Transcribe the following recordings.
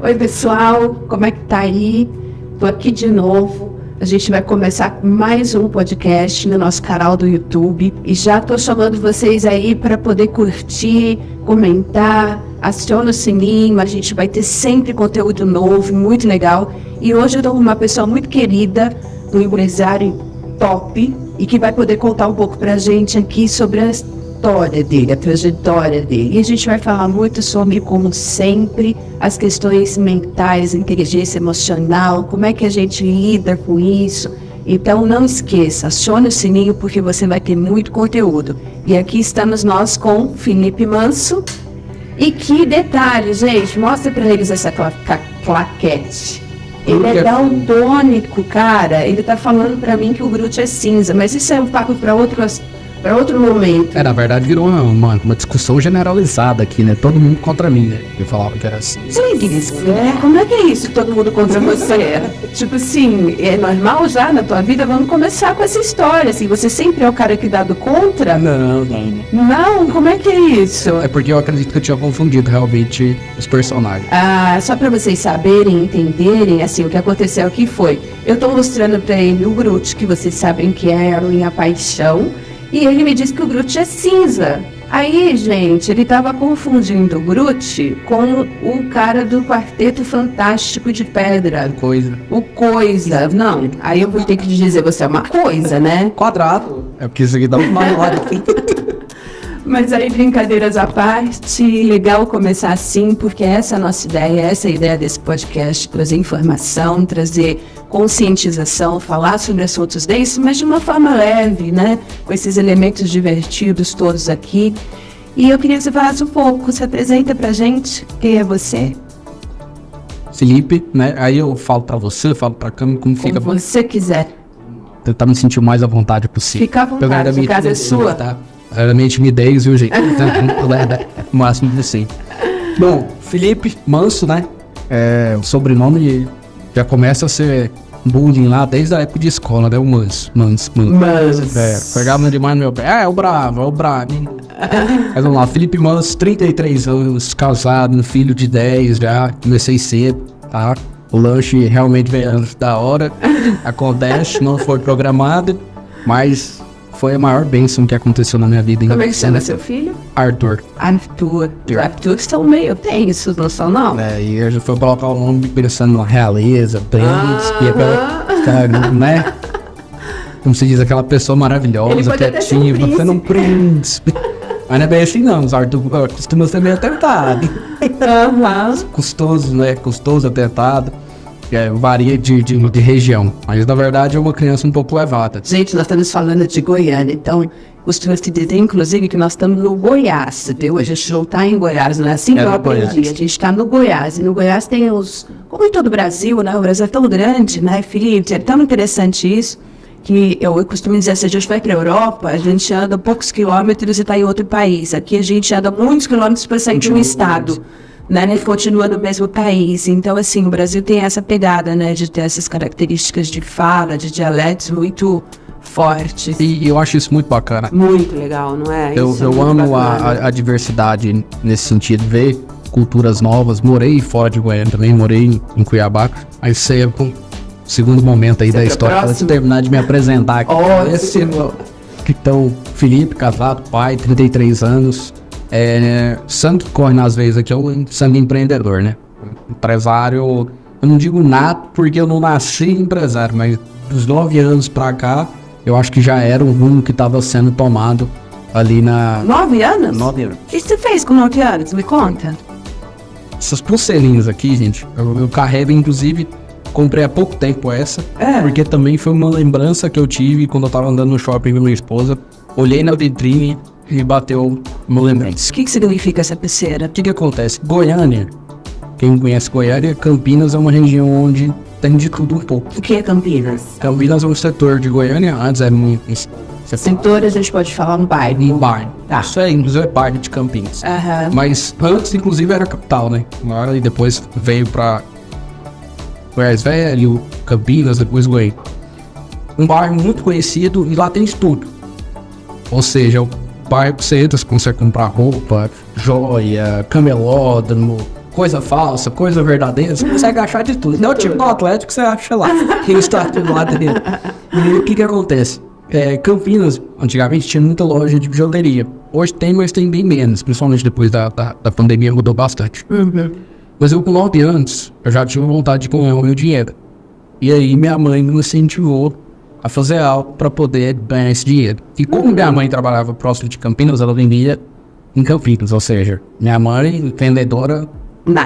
Oi, pessoal, como é que tá aí? Tô aqui de novo. A gente vai começar mais um podcast no nosso canal do YouTube. E já tô chamando vocês aí para poder curtir, comentar, aciona o sininho. A gente vai ter sempre conteúdo novo, muito legal. E hoje eu tô com uma pessoa muito querida, um empresário top, e que vai poder contar um pouco pra gente aqui sobre a história dele, a trajetória dele. E a gente vai falar muito sobre, como sempre, as questões mentais, inteligência emocional, como é que a gente lida com isso. Então não esqueça, acione o sininho porque você vai ter muito conteúdo. E aqui estamos nós com Felipe Manso. E que detalhe, gente, mostra pra eles essa claquete. Ele é daltônico, cara. Ele tá falando pra mim que o Groot é cinza, mas isso é um papo pra outro momento. Na verdade virou uma discussão generalizada aqui, né? Todo mundo contra mim, né? Eu falava que era assim. Como é que é isso, todo mundo contra você? Tipo assim, é normal já na tua vida? Vamos começar com essa história, assim, você sempre é o cara que dá do contra? Não, como é que é isso? É porque eu acredito que eu tinha confundido realmente os personagens. Só pra vocês saberem, entenderem, assim, o que aconteceu aqui foi, eu tô mostrando pra ele o Groot, que vocês sabem que é a minha paixão, e ele me disse que o Groot é cinza. Aí, gente, ele tava confundindo o Groot com o cara do Quarteto Fantástico de Pedra. O Coisa. Não, aí eu vou ter que dizer, você é uma coisa, né? Quadrado. É porque isso aqui dá uma hora. Mas aí, brincadeiras à parte, legal começar assim, porque essa é a nossa ideia, essa é a ideia desse podcast, trazer informação, trazer conscientização, falar sobre assuntos desses, mas de uma forma leve, né? Com esses elementos divertidos todos aqui. E eu queria que você falasse um pouco, se apresenta pra gente, quem é você? Felipe, né? Aí eu falo pra você, falo pra câmera, como fica. Como você quiser. Tentar me sentir o mais à vontade possível. Fica à vontade, a casa é sua. Tá? Era minha timidez e o jeito. O máximo de assim. Bom, Felipe Manso, né? O sobrenome já começa a ser bullying lá desde a época de escola, né? O Manso. Pegava demais no meu pé. É o bravo. Mas vamos lá, Felipe Manso, 33 anos, casado, filho de 10 já. Comecei cedo, tá? O lanche realmente veio antes da hora. Acontece, não foi programado, mas foi a maior bênção que aconteceu na minha vida. Como é que chama seu filho? Arthur. Arthur são meio tensos, não são não? E a gente foi colocar o nome pensando na realeza, príncipe, né? Como se diz, aquela pessoa maravilhosa, quietinha, você não príncipe. Mas não é bem assim não, os Arthur costuma ser meio atentado. Custoso, né? Custoso, atentado. Varia de região, mas na verdade é uma criança um pouco levada. Gente, nós estamos falando de Goiânia, então costuma se dizer inclusive que nós estamos no Goiás, viu? A gente não está em Goiás, não é assim que eu aprendi, a gente está no Goiás, e no Goiás tem como em todo o Brasil, né? O Brasil é tão grande, né, Felipe? É tão interessante isso, que eu costumo dizer, se a gente vai para a Europa, a gente anda poucos quilômetros e está em outro país. Aqui a gente anda muitos quilômetros para sair de um estado, né, continua no mesmo país. Então, assim, o Brasil tem essa pegada, né, de ter essas características de fala, de dialetos muito fortes. E eu acho isso muito bacana. Muito legal, não é? Eu amo a diversidade nesse sentido, ver culturas novas. Morei fora de Goiânia também, morei em Cuiabá. Aí você é o segundo momento aí da história, para terminar de me apresentar aqui. Então, Felipe, casado, pai, 33 anos. Sangue que corre nas veias aqui é o sangue empreendedor, né? Empresário, eu não digo nato porque eu não nasci empresário, mas dos 9 anos pra cá, eu acho que já era um rumo que estava sendo tomado ali na... 9 anos? 9 anos. O que você fez com 9 anos? Me conta. Essas pulseirinhas aqui, gente, eu carrego, inclusive, comprei há pouco tempo essa, porque também foi uma lembrança que eu tive quando eu tava andando no shopping com minha esposa, olhei na vitrine e bateu meu lembrança. O que significa essa pulseira? O que acontece? Goiânia, quem conhece Goiânia, Campinas é uma região onde tem de tudo um pouco. O que é Campinas? Campinas é um setor de Goiânia, antes era um setor, a gente pode falar um bairro. Um bairro. Tá. Isso é, inclusive, é parte de Campinas. Mas antes, inclusive, era a capital, né? Agora, e depois veio pra Goiás Velho, Campinas, depois Goiânia. Um bairro muito conhecido e lá tem de tudo. Ou seja, o bairro que você entra, você consegue comprar roupa, joia, camelódromo, coisa falsa, coisa verdadeira, você consegue achar de tudo. Não, tipo no Atlético você acha lá, que está tudo lá dentro. E o que acontece? Campinas, antigamente, tinha muita loja de bijuteria. Hoje tem, mas tem bem menos, principalmente depois da pandemia, mudou bastante. Mas eu com 9 anos, eu já tive vontade de ganhar o meu dinheiro. E aí minha mãe me incentivou a fazer algo para poder ganhar esse dinheiro. E como minha mãe trabalhava próximo de Campinas, ela vendia em Campinas, ou seja, minha mãe, vendedora,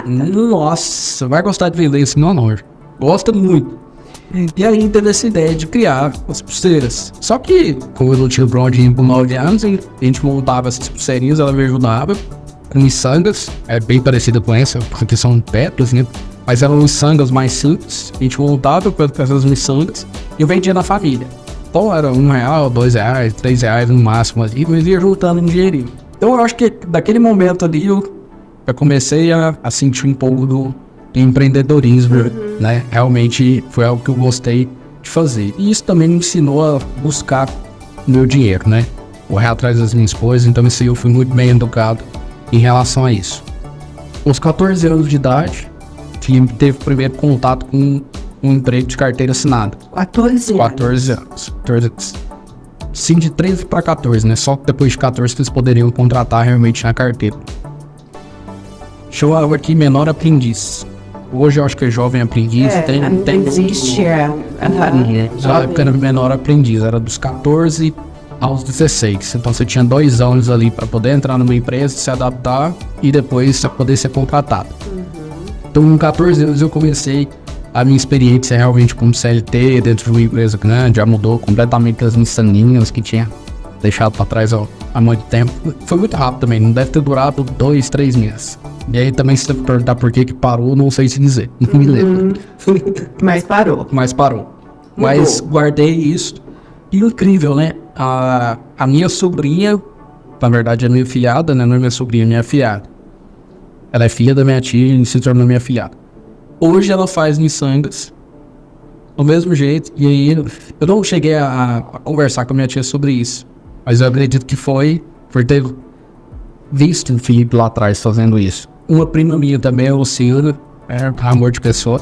nossa, vai gostar de vender isso, não, gosta muito. E aí teve essa ideia de criar as pulseiras. Só que, como eu não tinha pra onde ir por 9 anos, a gente montava essas pulseirinhas, ela me ajudava com miçangas, bem parecida com essa, porque são pétalas, né? Mas eram miçangas mais simples, a gente montava com essas miçangas e eu vendia na família. Então era R$1, R$2, R$3 no máximo ali, mas ia juntando um dinheirinho. Então eu acho que daquele momento ali eu comecei a sentir um pouco do empreendedorismo, né? Realmente foi algo que eu gostei de fazer. E isso também me ensinou a buscar meu dinheiro, né? Correr atrás das minhas coisas, então isso aí eu fui muito bem educado em relação a isso. Aos 14 anos de idade, Felipe teve o primeiro contato com um emprego de carteira assinada. 14 anos. Sim, de 13 para 14, né? Só que depois de 14 eles poderiam contratar realmente na carteira. Chamava aqui menor aprendiz. Hoje eu acho que é jovem aprendiz. Tem existe. Na época era menor aprendiz, era dos 14 aos 16. Então você tinha 2 anos ali para poder entrar numa empresa, se adaptar e depois poder ser contratado. Então com 14 anos eu comecei a minha experiência realmente como CLT dentro de uma empresa grande. Já mudou completamente as miçanguinhas que tinha deixado para trás há muito tempo. Foi muito rápido também, não deve ter durado 2, 3 meses. E aí também, se você perguntar por que parou, não sei se dizer. Não me lembro. Mas parou. Mas guardei isso. E incrível, né? A minha sobrinha, na verdade é minha filhada, né? Não é minha sobrinha, é minha filhada. Ela é filha da minha tia e se tornou minha filhada. Hoje ela faz miçangas do mesmo jeito. E aí eu não cheguei a conversar com a minha tia sobre isso. Mas eu acredito que foi por ter visto o Felipe lá atrás fazendo isso. Uma prima minha também, a Luciana, amor de pessoa,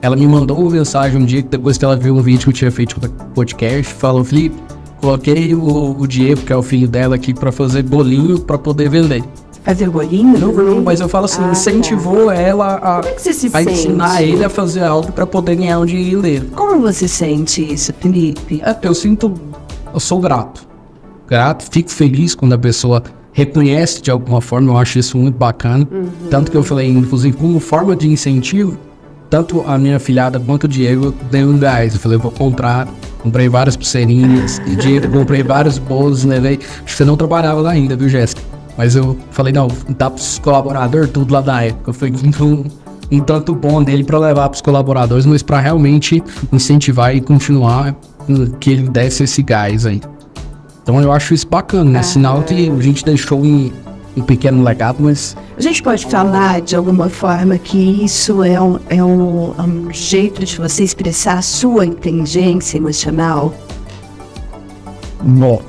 ela me mandou uma mensagem um dia, depois que ela viu um vídeo que eu tinha feito no podcast, falou: Felipe, coloquei o Diego, que é o filho dela, aqui pra fazer bolinho pra poder vender. Fazer bolinho? Não, mas eu falo assim, incentivou ela a ensinar ele a fazer algo pra poder ganhar um dinheiro dele. Como você sente isso, Felipe? Eu sou grato, fico feliz quando a pessoa reconhece de alguma forma, eu acho isso muito bacana. Tanto que eu falei, inclusive, como forma de incentivo, tanto a minha filhada quanto o Diego deu um gás. Eu falei, eu vou comprei várias pulseirinhas, e Diego, comprei vários bolos, levei. Acho que você não trabalhava lá ainda, viu, Jéssica? Mas eu falei, não, dá pros colaboradores tudo lá da época. Foi um tanto bom dele pra levar pros colaboradores, mas pra realmente incentivar e continuar que ele desse esse gás aí. Então eu acho isso bacana, né? Sinal que a gente deixou um pequeno legado, mas... A gente pode falar de alguma forma que isso é um jeito de você expressar a sua inteligência emocional? Não.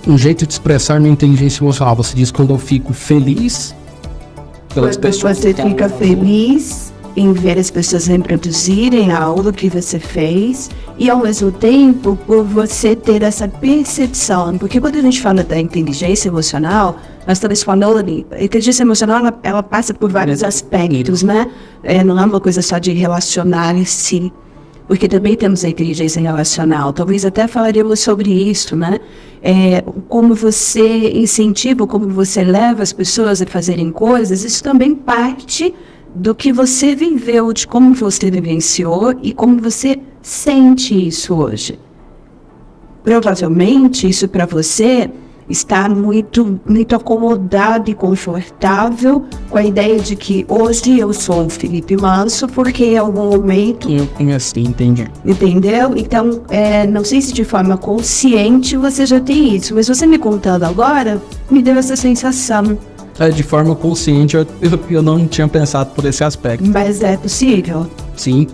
Um jeito de expressar minha inteligência emocional. Você diz quando eu fico feliz pelas pessoas. Você fica feliz em ver as pessoas reproduzirem algo que você fez e, ao mesmo tempo, por você ter essa percepção. Porque quando a gente fala da inteligência emocional, nós estamos falando ali, a inteligência emocional, ela passa por vários aspectos, né? Não é uma coisa só de relacionar em si, porque também temos a inteligência relacional. Talvez até falaríamos sobre isso, né? Como você incentiva, como você leva as pessoas a fazerem coisas, isso também parte do que você viveu, de como você vivenciou e como você sente isso hoje. Provavelmente isso para você está muito, muito acomodado e confortável com a ideia de que hoje eu sou o Felipe Manso porque em algum momento... Eu assim, entendi. Entendeu? Então, não sei se de forma consciente você já tem isso, mas você me contando agora, me deu essa sensação. De forma consciente, eu não tinha pensado por esse aspecto. Mas é possível? Sim,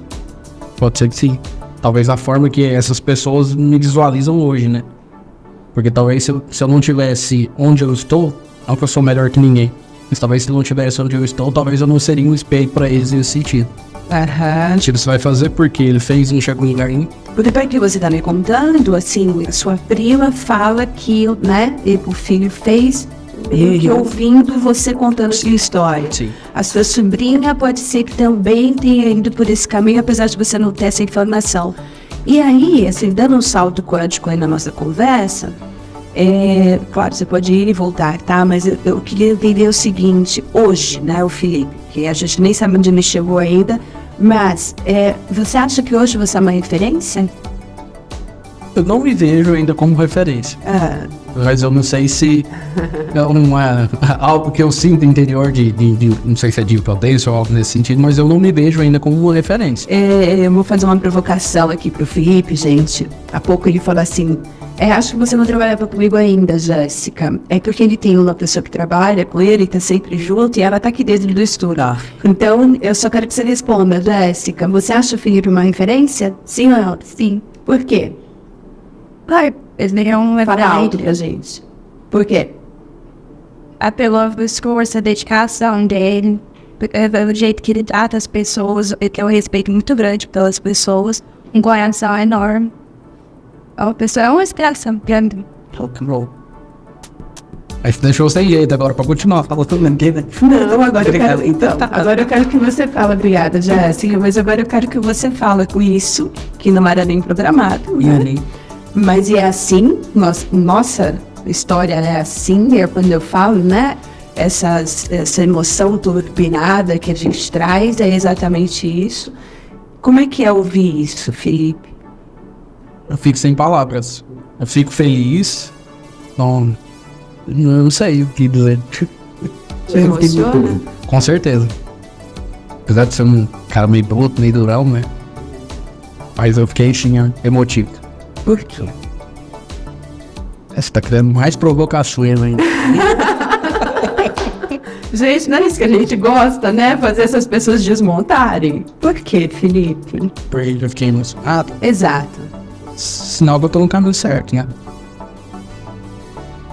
pode ser que sim. Talvez a forma que essas pessoas me visualizam hoje, né? Porque talvez se eu não tivesse onde eu estou, não que eu sou melhor que ninguém, Mas talvez se não tivesse onde eu estou, talvez eu não seria um espelho pra eles nesse sentido. Aham. Tipo, você vai fazer porque ele fez e enxergou em lugar nenhum. Porque depois que você tá me contando, assim, a sua prima fala que, né, o filho fez, e ouvindo você contando sua história. Sim. A sua sobrinha pode ser que também tenha ido por esse caminho, apesar de você não ter essa informação. E aí, assim, dando um salto quântico aí na nossa conversa, claro, você pode ir e voltar, tá? Mas eu queria entender o seguinte, hoje, né, o Felipe, que a gente nem sabe onde ele chegou ainda, mas você acha que hoje você é uma referência? Eu não me vejo ainda como referência. Mas eu não sei se não é algo que eu sinto interior de não sei se é de impotência ou algo nesse sentido, mas eu não me vejo ainda como referência. Eu vou fazer uma provocação aqui pro Felipe, gente. Há pouco ele falou assim, acho que você não trabalhava comigo ainda, Jéssica. É porque ele tem uma pessoa que trabalha com ele, tá sempre junto, e ela tá aqui dentro do estúdio. Então, eu só quero que você responda, Jéssica, você acha o Felipe uma referência? Sim ou não? Sim. Por quê? Ele é um Fala alto referente pra gente. Por quê? pelo esforço, a dedicação dele, pelo jeito que ele trata as pessoas. Ele tem um respeito muito grande pelas pessoas, um coração enorme. A pessoa é uma inspiração grande. Aí deixou sem jeito agora pra continuar. Falou tudo mesmo. Não, agora eu quero, então, agora eu quero que você fale, obrigada, Jéssica, mas agora eu quero que você fale com isso, que não era nem programado, né? Mas é assim, nossa história é assim, quando eu falo, né? Essa emoção turbinada que a gente traz é exatamente isso. Como é que é ouvir isso, Felipe? Eu fico sem palavras. Eu fico feliz. Não sei o que dizer. Te emociona? Com certeza. Apesar de ser um cara meio bruto, meio durão, né? Mas eu fiquei assim, emotivo. Por quê? Você tá criando mais provocações ainda. Gente, não é isso que a gente gosta, né? Fazer essas pessoas desmontarem. Por quê, Felipe? Porque eu fiquei emocionado. Exato. Sinal que eu tô no caminho certo, né?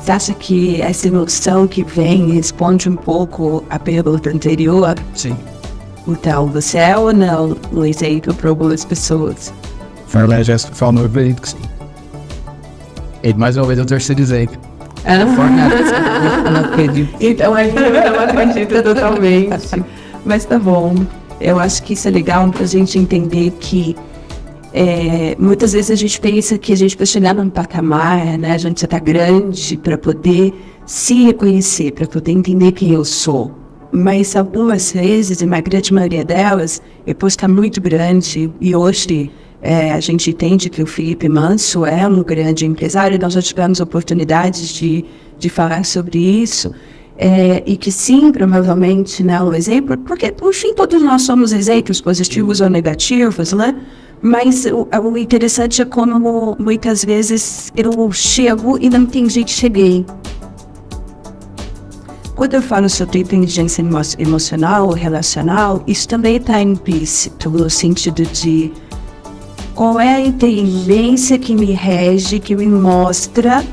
Você acha que essa emoção que vem responde um pouco à pergunta anterior? Sim. Então, você é ou não um exemplo para algumas pessoas? Foi a Jéssica falou que sim. E mais uma vez eu terceirizei. Não acredito. Então, aí eu não acredito totalmente. Mas tá bom. Eu acho que isso é legal pra gente entender que muitas vezes a gente pensa que a gente vai chegar num patamar, né? A gente já tá grande para poder se reconhecer, para poder entender quem eu sou. Mas algumas vezes, e na grande maioria delas, depois está muito grande, e hoje a gente entende que o Felipe Manso é um grande empresário, nós já tivemos oportunidades de falar sobre isso, e que sim, provavelmente, né, um exemplo, porque, enfim, todos nós somos exemplos positivos ou negativos, né? Mas o interessante é como muitas vezes eu chego e não tem jeito, cheguei. Quando eu falo sobre inteligência emocional ou relacional, isso também está implícito no sentido de qual é a inteligência que me rege, que me mostra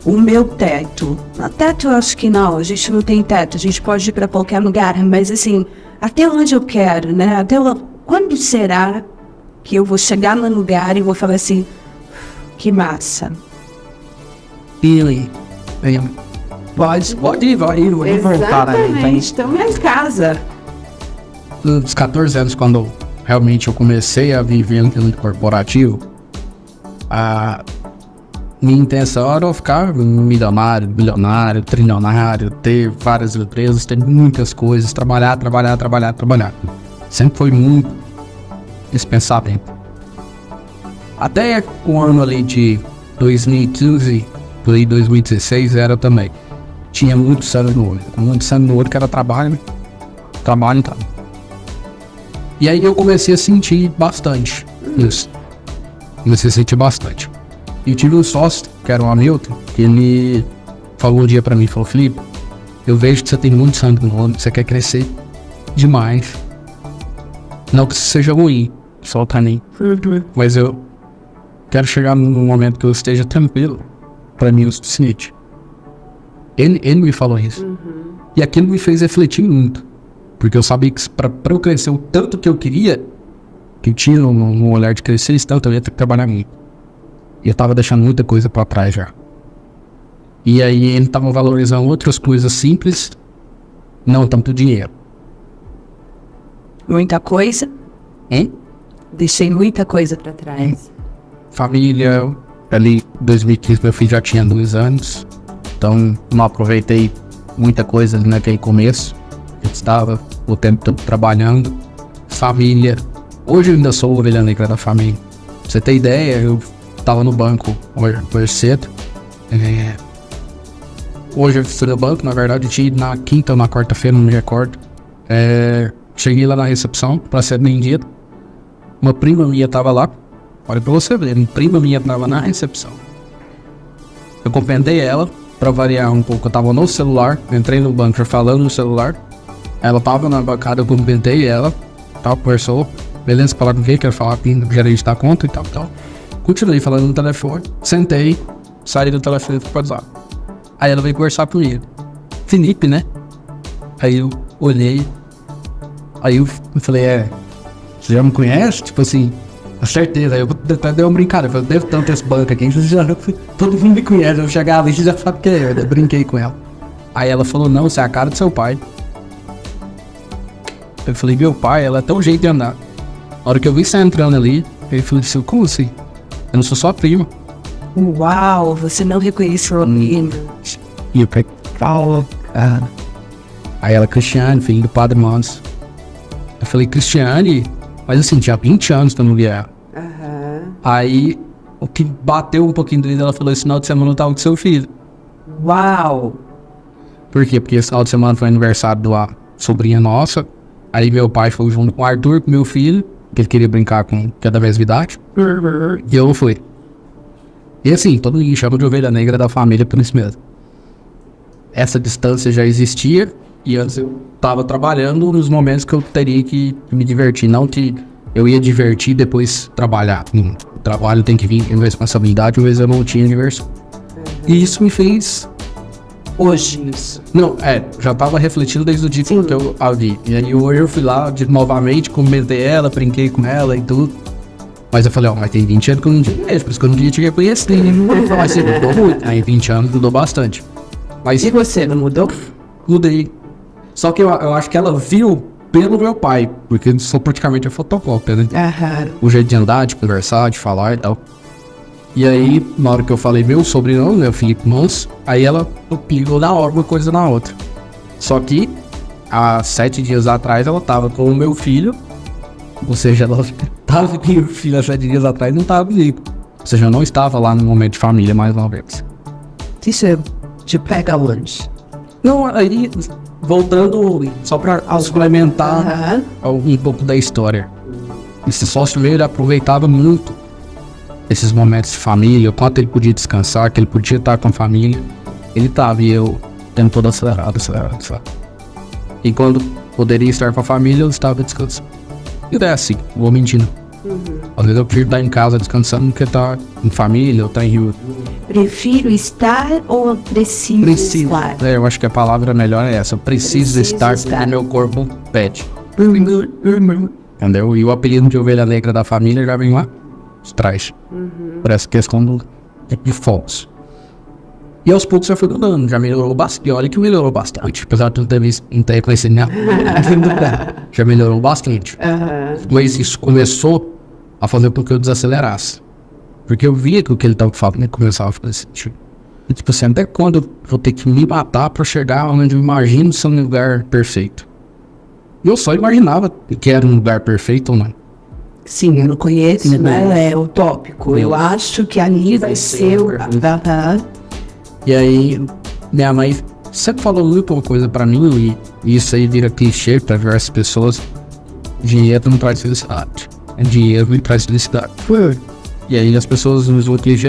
o meu teto. A teto eu acho que não, a gente não tem teto, a gente pode ir para qualquer lugar, mas assim, até onde eu quero, né? Quando será que eu vou chegar no lugar e vou falar assim, que massa? Billy. Pode ir, vai voltar aí. Exatamente, estamos em casa. Dos 14 anos, quando realmente eu comecei a viver no mundo corporativo, a minha intenção era eu ficar milionário, bilionário, trilionário, ter várias empresas, ter muitas coisas, trabalhar. Sempre foi muito esse pensamento. Até o ano ali de 2015, por aí 2016 era também. Tinha muito sangue no olho. Muito sangue no olho que era trabalho. Trabalho e tal. E aí eu comecei a sentir bastante isso. Comecei a sentir bastante. E tive um sócio, que era o Hamilton, que ele falou um dia pra mim, falou, Felipe, eu vejo que você tem muito sangue no olho, você quer crescer demais. Não que isso seja ruim, só tá nem. Mas eu quero chegar num momento que eu esteja tranquilo, pra mim o suficiente. Ele me falou isso. E aquilo me fez refletir muito. Porque eu sabia que pra eu crescer o tanto que eu queria, que eu tinha no olhar de crescer, esse tanto eu ia ter que trabalhar muito. E eu tava deixando muita coisa pra trás já. E aí ele tava valorizando outras coisas simples, não tanto dinheiro. Muita coisa. Hein? Deixei muita coisa pra trás. Família, ali em 2015 meu filho já tinha 2 anos, então não aproveitei muita coisa ali naquele começo. Eu estava o tempo todo trabalhando. Família, hoje eu ainda sou a ovelha negra da família. Pra você ter ideia, eu estava no banco hoje cedo. Hoje eu fui no banco, na verdade eu tinha ido na quinta ou na quarta-feira, não me recordo. Cheguei lá na recepção para ser atendido. Uma prima minha estava lá. Olha pra você ver, uma prima minha estava na recepção. Eu cumprimentei ela, pra variar um pouco, eu tava no celular, entrei no banco falando no celular. Ela tava na bancada, eu cumprimentei ela, tal, conversou. Beleza, falar com quem? Quero falar com o gerente da conta e tal. Continuei falando no telefone, sentei, saí do telefone pro WhatsApp. Aí ela veio conversar comigo. Felipe, né? Aí eu olhei, aí eu falei, você já me conhece? Tipo assim, com certeza. Aí eu até dei uma brincada, eu falei, devo tanto esse banco aqui, todo mundo me conhece, eu chegava e já sabe quem é, eu brinquei com ela. Aí ela falou, não, você é a cara do seu pai. Eu falei, meu pai, ela é tão jeito de andar. Na hora que eu vi você entrando ali, ele falou assim, como assim? Eu não sou sua prima. Uau, você não reconheceu a prima. E eu falei, cara. Aí ela, Cristiane, filho do Padre Manso. Eu falei, Cristiane, mas assim, tinha 20 anos que eu não via ela. Aí, o que bateu um pouquinho dele, ela falou, esse final de semana eu tava com seu filho. Uau. Por quê? Porque esse final de semana foi aniversário da sobrinha nossa. Aí meu pai foi junto com o Arthur, com meu filho, que ele queria brincar com cada vez idade. E eu fui. E assim, todo mundo chama de ovelha negra da família por isso mesmo. Essa distância já existia, e antes eu tava trabalhando nos momentos que eu teria que me divertir. Não que eu ia divertir e depois trabalhar. O trabalho tem que vir em responsabilidade, às vezes eu não tinha diversão. E isso me fez... Hoje isso. Não, já tava refletindo desde o dia que eu a vi. E aí hoje eu fui lá novamente, comentei ela, brinquei com ela e tudo. Mas eu falei, mas tem 20 anos que eu não tinha mesmo, por isso que eu não tinha reconhecido. Mas você mudou muito. Aí 20 anos mudou bastante. Mas E você, não mudou? mudei. Só que eu acho que ela viu pelo meu pai, porque eu sou praticamente a fotocópia, né? O jeito de andar, de conversar, de falar e tal. E aí, na hora que eu falei meu sobrenome, meu Felipe Manso, aí ela pegou na hora uma coisa na outra. Só que, há 7 dias atrás, ela tava com o meu filho, ou seja, ela tava com o meu filho há 7 dias atrás e não tava comigo. Ou seja, eu não estava lá no momento de família mais uma vez. Isso te pega onde? Não, aí, voltando só pra suplementar um pouco da história. Esse sócio meu, ele aproveitava muito esses momentos de família, o quanto ele podia descansar, que ele podia estar com a família. Ele tava, e eu o tempo todo acelerado. E quando poderia estar com a família, eu estava descansando. E é assim, vou mentindo. Às vezes eu prefiro estar em casa descansando do que estar em família ou estar em Rio. Prefiro estar ou preciso estar? Eu acho que a palavra melhor é essa. Eu preciso estar porque meu corpo pede. Entendeu? E o apelido de ovelha negra da família já vem lá de trás. Por essa questão de focos. E aos poucos já foi mudando, já melhorou bastante. Olha que melhorou bastante. Apesar de não ter conhecido já melhorou bastante. Mas isso começou a fazer com que eu desacelerasse. Porque eu via que o que ele estava falando começava a fazer sentido. E tipo assim, até quando eu vou ter que me matar para chegar onde eu imagino ser um lugar perfeito? Eu só imaginava que era um lugar perfeito ou não. Sim, eu não conheço, né? É utópico. Eu acho que ali vai ser o... E aí, minha mãe sempre falou muito uma coisa pra mim, e isso aí vira clichê pra diversas pessoas: dinheiro não traz felicidade. Dinheiro me traz felicidade. E aí as pessoas usam o clichê,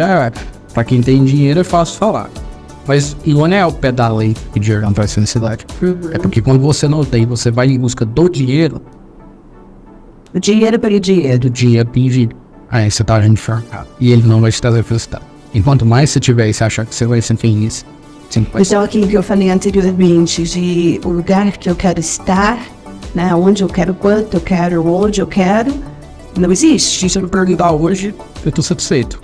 pra quem tem dinheiro é fácil falar. Mas não é ao pé da lei que dinheiro não traz felicidade. É porque quando você não tem, você vai em busca do dinheiro. O dinheiro pelo dinheiro. Do dinheiro pedido. Aí você tá agindo enforcado. E ele não vai te trazer felicidade. Enquanto mais você tiver e você achar que você vai ser feliz, Sim. Então, aquilo que eu falei anteriormente, de o lugar que eu quero estar, né, onde eu quero, quanto eu quero, onde eu quero, não existe. Se eu me perguntar hoje, eu tô satisfeito.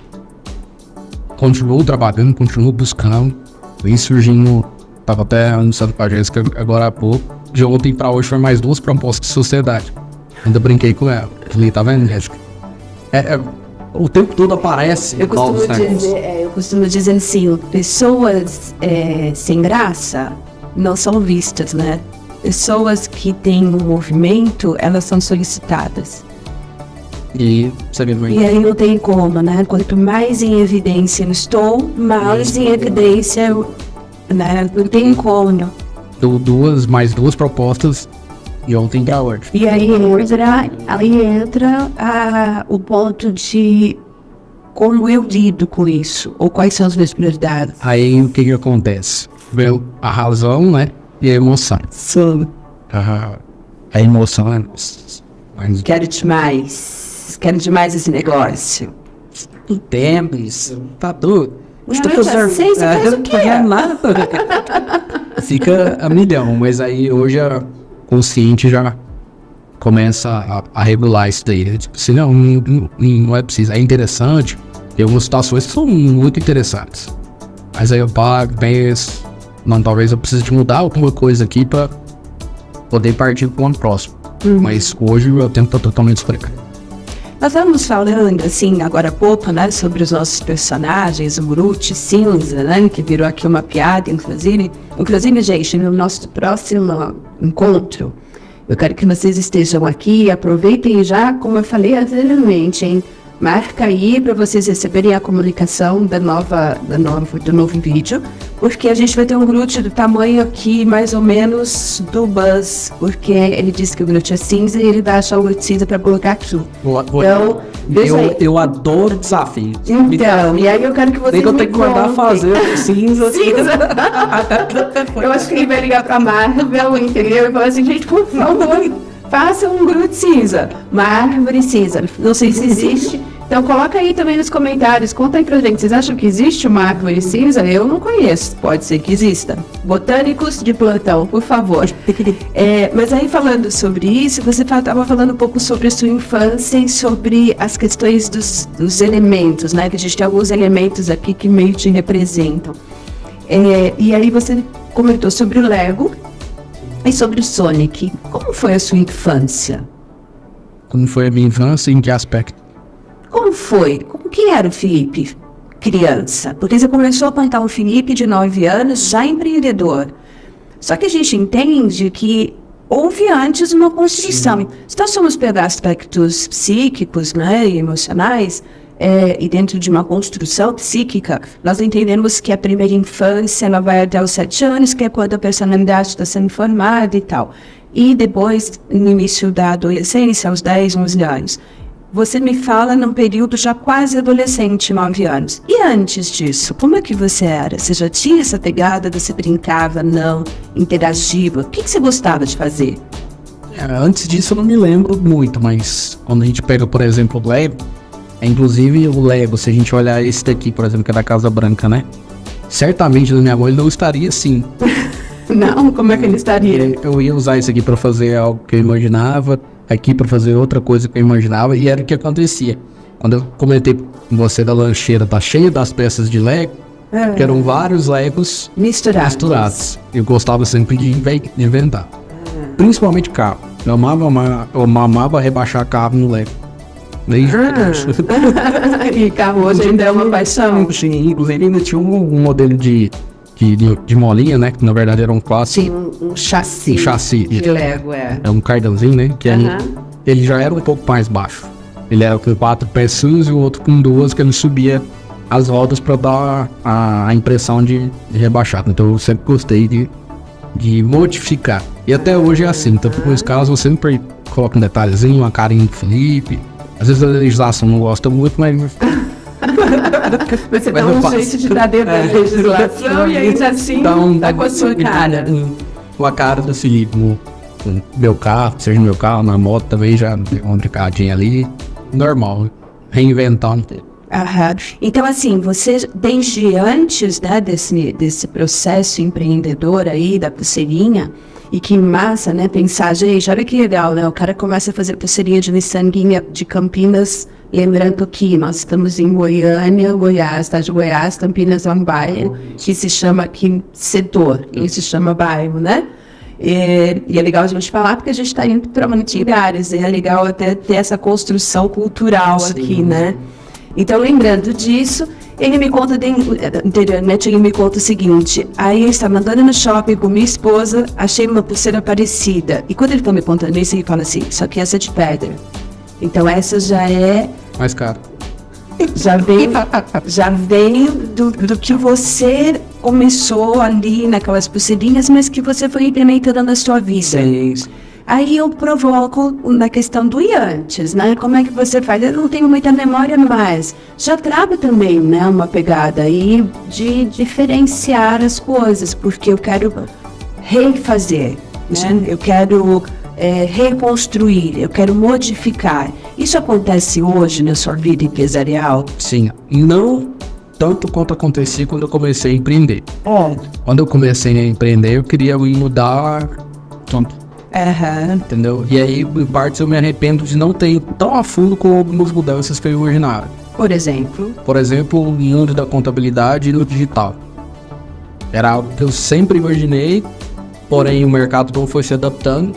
Continuo trabalhando, continuo buscando. Vem surgindo, tava até anunciando pra Jéssica agora há pouco. De ontem pra hoje foi mais 2 propostas de sociedade. Ainda brinquei com ela. Falei, tá vendo, Jéssica? O tempo todo aparece. Eu costumo dizer assim, pessoas sem graça não são vistas, né? Pessoas que têm um movimento, elas são solicitadas. E você vê E aí não tem como, né? Quanto mais em evidência eu estou, mais em evidência eu, né? Não tem como. deu mais duas propostas e ontem pra hoje. E aí entra o ponto de como eu lido com isso, ou quais são as minhas prioridades. Aí o que acontece? Veio a razão, né? E a emoção. Sim. A emoção é... Quero demais esse negócio. O tempo, isso tá tudo. Você faz o quê? Fica a milhão, mas aí hoje a consciente já começa a regular isso daí. Né? Tipo assim, não é preciso. É interessante. Tem algumas situações que são muito interessantes. Mas aí eu paro, penso, não, talvez eu precise de mudar alguma coisa aqui pra poder partir para o ano próximo. Mas hoje o tempo tá totalmente explicado. Nós estamos falando, assim, agora há pouco, né, sobre os nossos personagens, o Groot Cinza, né, que virou aqui uma piada, inclusive. Inclusive, gente, no nosso próximo encontro, eu quero que vocês estejam aqui, aproveitem já, como eu falei anteriormente, hein, marca aí para vocês receberem a comunicação do novo vídeo, porque a gente vai ter um Groot do tamanho aqui, mais ou menos, do Buzz, porque ele disse que o Groot é cinza e ele vai achar o Groot cinza para colocar aqui. Então, eu adoro desafios. Então, e aí eu quero que vocês eu tenho que mandar fazer cinza. Eu acho que ele vai ligar pra Marvel, entendeu? E falar assim, gente, por favor, faça um Groot cinza, uma árvore cinza. Não sei se existe. Então coloca aí também nos comentários, conta aí pra gente, vocês acham que existe uma árvore cinza? Eu não conheço, pode ser que exista. Botânicos de plantão, por favor. Mas aí falando sobre isso, você estava falando um pouco sobre a sua infância e sobre as questões dos elementos, né? Que a gente tem alguns elementos aqui que meio te representam. E aí você comentou sobre o Lego e sobre o Sonic. Como foi a sua infância? Como foi a minha infância e em que aspecto? Como foi? Como que era o Felipe criança? Porque você começou a contar o Felipe de 9 anos, já empreendedor. Só que a gente entende que houve antes uma construção. Sim. Se nós formos pegar aspectos psíquicos, né, e emocionais, e dentro de uma construção psíquica, nós entendemos que a primeira infância ela vai até os 7 anos, que é quando a personalidade está sendo formada e tal. E depois, no início da adolescência, aos 10, 11 anos. Você me fala num período já quase adolescente, 9 anos. E antes disso, como é que você era? Você já tinha essa pegada, você brincava, não, interagiva? O que você gostava de fazer? Antes disso eu não me lembro muito, mas quando a gente pega, por exemplo, o Lego, inclusive o Lego, se a gente olhar esse daqui, por exemplo, que é da Casa Branca, né? Certamente na minha avó ele não estaria assim. Não? Como é que ele estaria? Eu ia usar isso aqui para fazer algo que eu imaginava, aqui para fazer outra coisa que eu imaginava, e era o que acontecia. Quando eu comentei com você da lancheira, tá cheia das peças de Lego, que eram vários Legos misturados. Eu gostava sempre de inventar. Principalmente carro. Eu amava rebaixar carro no Lego. E carro hoje ainda é uma paixão. Sim, inclusive ainda tinha um modelo de molinha, né? Que na verdade era um clássico. Sim, um chassi. Um chassi. De Lego, É um cardanzinho, né? Que ele já era um pouco mais baixo. Ele era com 4 peças e o outro com 2, que ele subia as rodas para dar a impressão de rebaixado. Então eu sempre gostei de modificar. E até hoje é assim. Então, com os carros, eu sempre coloco um detalhezinho, uma carinha do Felipe. Às vezes a legislação não gosta muito, mas... Você dá um jeito de dar dentro da legislação e ainda assim tá com a sua cara. Com a cara do Felipe no meu carro, seja no meu carro, na moto também já tem uma brincadinha ali. Normal, reinventando. Aham. Então, assim, você, desde antes, né, desse processo empreendedor aí, da pulseirinha, e que massa, né, pensar, gente, olha que legal, né, o cara começa a fazer pulseirinha de miçanguinha de Campinas, lembrando que nós estamos em Goiânia, Goiás, tá de Goiás, Campinas é um bairro que se chama aqui setor, que se chama bairro, né? E é legal a gente falar porque a gente está indo para muitos lugares, e é legal até ter essa construção cultural aqui, né? Então, lembrando disso, ele me conta, anteriormente, ele me conta o seguinte: aí eu estava andando no shopping com minha esposa, achei uma pulseira parecida. E quando ele está me contando isso, ele fala assim, só que essa é de pedra. Então, essa já é... Mais caro. Já vem do que você começou ali naquelas pulseirinhas, mas que você foi implementando na sua vida. Aí eu provoco na questão do e antes, né? Como é que você faz? Eu não tenho muita memória, mas já trago também, né, uma pegada aí de diferenciar as coisas, porque eu quero refazer, né? Eu quero reconstruir, eu quero modificar. Isso acontece hoje na sua vida empresarial? Sim, não tanto quanto acontecia quando eu comecei a empreender. Quando eu comecei a empreender, eu queria mudar tanto. Entendeu? E aí, em partes, eu me arrependo de não ter ido tão a fundo com algumas mudanças que eu imaginava. Por exemplo? Por exemplo, em âmbito da contabilidade e no digital. Era algo que eu sempre imaginei, porém o mercado não foi se adaptando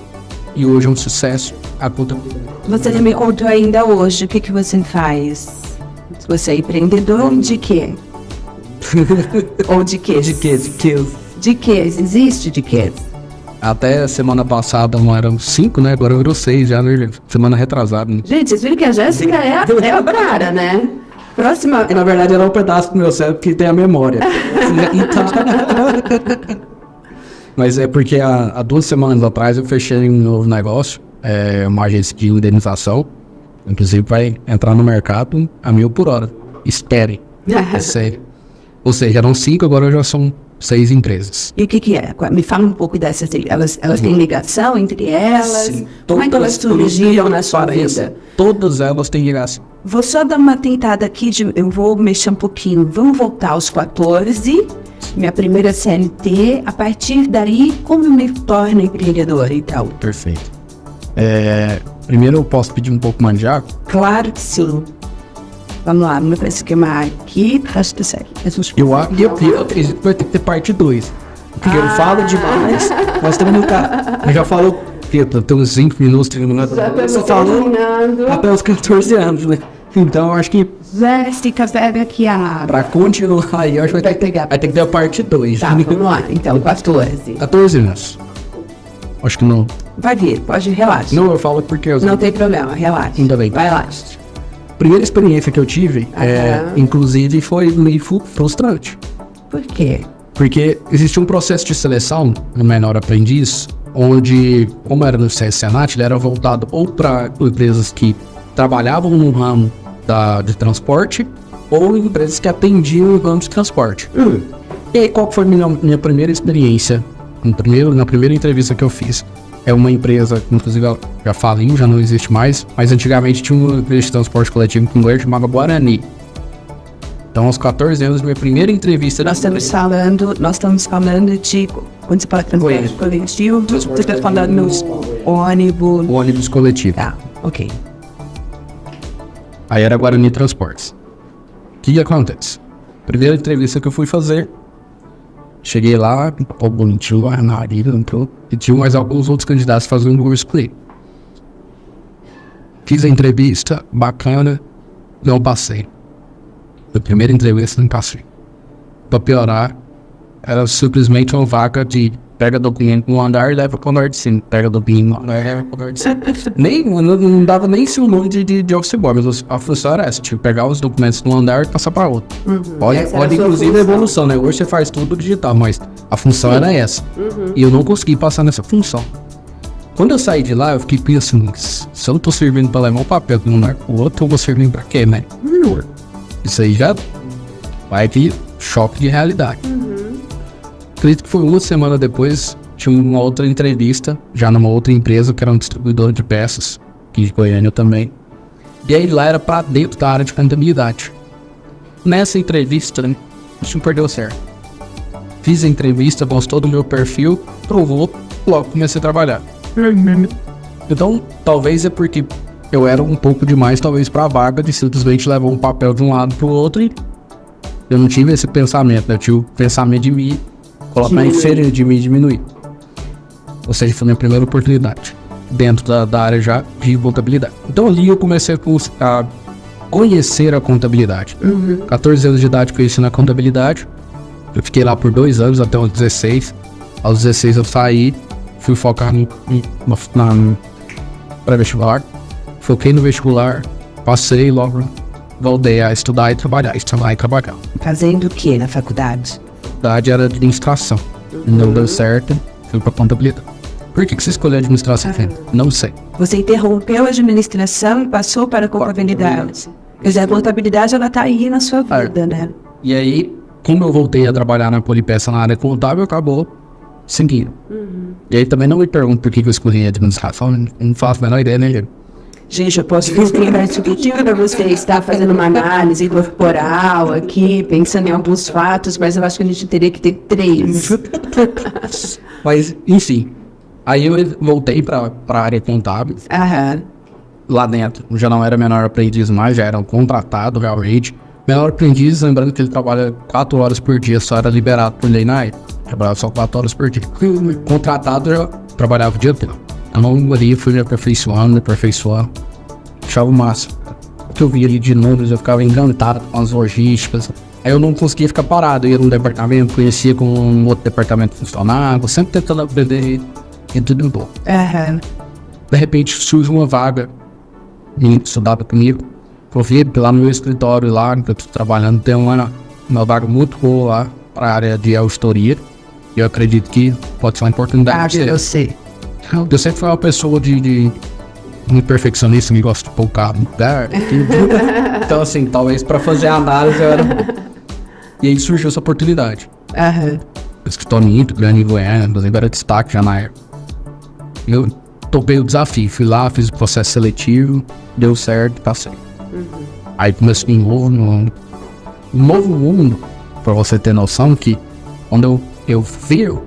e hoje é um sucesso a contabilidade. Você não me contou ainda hoje o que você faz? Você é empreendedor de quê? Ou de quê? De quê? De quê? Existe de quê? Até semana passada não eram 5, né? Agora virou 6 já, né? Semana retrasada, né? Gente, vocês viram que a Jéssica é a cara, né? Próxima... Na verdade, era um pedaço do meu cérebro que tem a memória. Mas é porque há 2 semanas atrás eu fechei um novo negócio, uma agência de indenização. Inclusive vai entrar no mercado a 1.000 por hora. Esperem. É sério. Ou seja, eram 5, agora já são 6 empresas. E o que é? Me fala um pouco dessas. Elas têm ligação entre elas? Sim. Como é que elas surgiram na sua vida? Todas elas têm ligação. Vou só dar uma tentada aqui, eu vou mexer um pouquinho. Vamos voltar aos 14, minha primeira CLT. A partir daí, como eu me torno empreendedora e tal? Perfeito. Primeiro eu posso pedir um pouco mais de água? Claro que sim. Vamos lá, vamos esquemar aqui. Acho que segue. Eu acredito que vai ter que ter parte 2. Porque eu falo demais, nós estamos no carro. Eu já falo, tem uns 5 minutos, 3 minutos. Já falando até os 14 anos, né? Então eu acho que Jéssica, pega aqui a água. pra continuar aí, eu acho que vai ter que ter a parte 2. Tá, vamos lá. Então, 14. 14 anos. Acho que não. Vai vir, pode, relaxa. Não, eu falo porque eu... Não tem problema, relaxa. Ainda bem. Vai lá. Primeira experiência que eu tive, inclusive, foi meio frustrante. Por quê? Porque existe um processo de seleção no menor aprendiz, onde, como era no CSNAT, ele era voltado ou para empresas que trabalhavam no ramo de transporte, ou empresas que atendiam o ramo de transporte. E aí, qual foi a minha primeira experiência? Na primeira entrevista que eu fiz. É uma empresa, inclusive ela já faliu, já não existe mais, mas antigamente tinha uma empresa de transporte coletivo que mulher chamava Guarani. Então, aos 14 anos, minha primeira entrevista... Nós estamos falando de... Quando você fala transporte coletivo, você está falando no ônibus... O ônibus coletivo. Tá, ok. Aí era Guarani Transportes. O que acontece? Primeira entrevista que eu fui fazer, cheguei lá, bonitinho, Guarani, e tinha mais alguns outros candidatos fazendo um curso comigo. Fiz a entrevista, bacana, não passei. Na primeira entrevista, não passei. Pra piorar, era simplesmente uma vaga de pega do cliente no andar e leva pro andar de cima. Pega do cliente no andar e leva pro andar de cima. Não dava nem seu nome de office boy, mas a função era essa, tipo, pegar os documentos no andar e passar pra outro. Olha inclusive a evolução, né? Hoje você faz tudo digital, mas a função era essa. E eu não consegui passar nessa função. Quando eu saí de lá, eu fiquei pensando, se eu não tô servindo pra levar um papel de um andar pro outro, eu vou servir pra quê, né? Isso aí já vai ter choque de realidade. Acredito que foi 1 semana depois, tinha uma outra entrevista, já numa outra empresa, que era um distribuidor de peças, aqui de Goiânia também. E aí lá era pra dentro da área de contabilidade. Nessa entrevista, né, isso não perdeu certo. Fiz a entrevista, gostou do meu perfil, provou, logo comecei a trabalhar. Então, talvez é porque eu era um pouco demais, talvez, pra vaga de simplesmente levar um papel de um lado pro outro e eu não tive esse pensamento, né? Eu tive o pensamento de me colocar inferior, de me diminuir. Ou seja, foi a minha primeira oportunidade dentro da área já de contabilidade. Então ali eu comecei a conhecer a contabilidade. 14 anos de idade conheci na contabilidade. Eu fiquei lá por 2 anos, até os 16. Aos 16 eu saí, fui focar no pré-vestibular. Foquei no vestibular, passei logo, voltei a estudar e trabalhar, Fazendo o que na faculdade? A faculdade era administração. Não deu certo, fui pra contabilidade. Por que você escolheu administração? Não sei. Você interrompeu a administração e passou para a contabilidade. Quer dizer, a contabilidade ela tá aí na sua vida, né? E aí, como eu voltei a trabalhar na Polipeça na área contábil, acabou seguindo. E aí também não me pergunto por que eu escolhi a administração, não faço a menor ideia, né, gente? Gente, eu posso explicar isso para você estar fazendo uma análise corporal aqui, pensando em alguns fatos, mas eu acho que a gente teria que ter 3. Mas, enfim. Aí eu voltei pra área contábil. Lá dentro, já não era menor aprendiz mais, já era um contratado realmente. Menor aprendiz, lembrando que ele trabalha 4 horas por dia, só era liberado por lei na época. Trabalhava só 4 horas por dia. Contratado, eu trabalhava o dia todo. Eu não ali, fui me aperfeiçoando. Achava o máximo. O que eu via ali de números, eu ficava encantado com as logísticas. Aí eu não conseguia ficar parado, eu ia num departamento, conhecia com um outro departamento funcionava, sempre tentando aprender e tudo bom. De repente surge uma vaga, menino que estudava comigo, Felipe, lá no meu escritório, lá que eu estou trabalhando, tem uma vaga muito boa lá para a área de auditoria. E eu acredito que pode ser uma oportunidade. Eu sei. Eu sempre fui uma pessoa de muito perfeccionista, que gosta de poucar no lugar. Então, assim, talvez para fazer a análise eu era. E aí surgiu essa oportunidade. O escritório muito grande em Goiânia, inclusive era destaque já na época. Eu topei o desafio, fui lá, fiz o processo seletivo, deu certo, passei. Aí começou um novo mundo, pra você ter noção que quando eu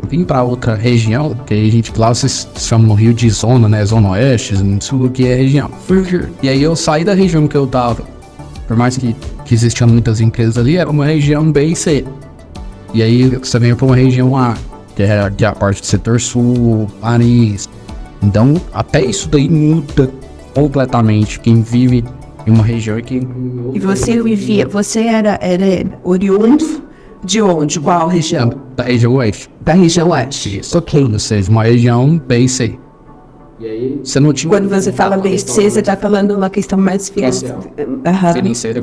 vim pra outra região, que a gente lá vocês chamam no Rio de zona, né, zona oeste, não sei o que é região. E aí eu saí da região que eu tava, por mais que existiam muitas empresas ali, era uma região B e C. E aí você vem pra uma região A, que é a parte do setor sul, Paris. Então, até isso daí muda completamente. Quem vive em uma região e quem... E você era oriundo de onde? Qual região? Da região oeste. Da região oeste. Isso. Ok. Ou seja, uma região B e C. E aí, você não tinha... Quando você fala B e C, você está falando uma questão mais financeira.